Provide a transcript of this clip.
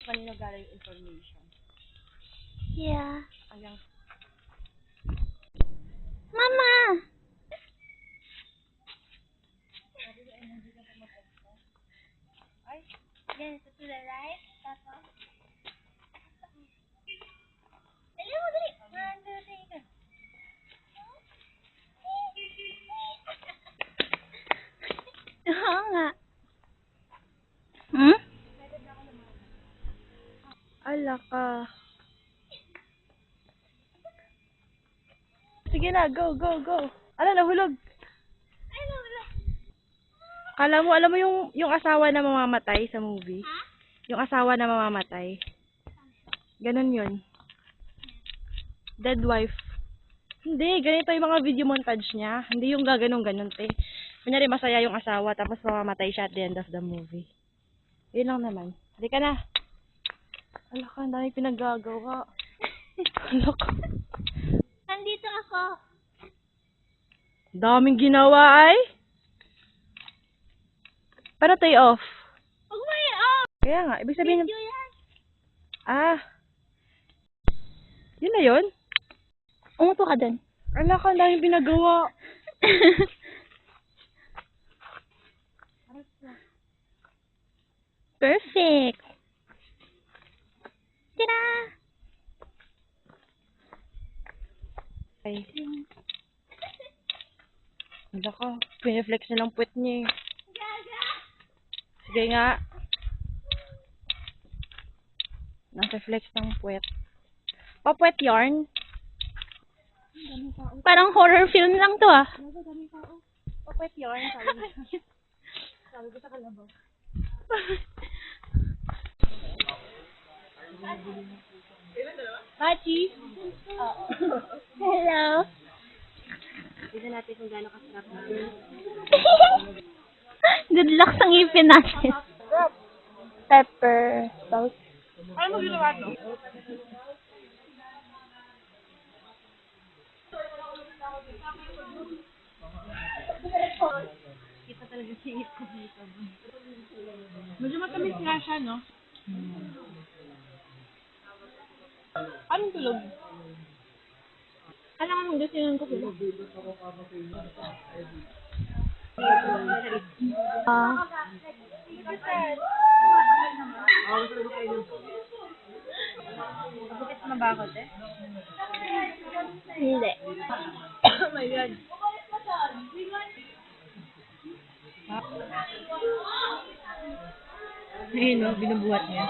kanino galing yung information. Yeah. Ayan. Mama! Ay, yan, to the right. Tapos. Dali mo, dali. 1, 2, 3, go. Oo nga. Hmm? Ala ka. Sige na, go, go, go. Ala, nahulog. Ay, wala. Alam mo yung asawa na mamamatay sa movie? Ha? Yung asawa na mamamatay. Ganun yun. Dead wife. Hindi, ganito yung mga video montage niya. Hindi yung gaganong-ganon, te. Kunyari, masaya yung asawa, tapos mamamatay siya at the end of the movie. Yun lang naman. Hindi ka na. Ala ka, ang dami pinaggagawa. Ala ka. Nandito ako. Daming ginawa ay. Para tay off. Huwag mo i-off. Kaya nga, ibig sabihin... Video yan. Ah. Yun na yun? Umupo ka dun. Ala ka, ang daming pinagawa. Perfect. Tira! Ay. Ala ka, piniflex na lang puwet niya eh. Sige nga. Nasa flex ng puwet. Papuwet yarn. Parang horror film lang to ah. Papuwet yarn, sabi ko. Sabi ko sa kalabaw. Hachi! Hello. Tignan natin kung gaano kasarap na. Good luck sa ngipin natin. Pepper. Salt. Ano mo ginawa to? Kita talaga singit ko dito. Medyo matamis nga siya, no? Anong tulog? Alam mo, gusto yun ko sila. Bakit mabakot eh? Hindi. Oh my God. Ayun, no? Binubuhat niya.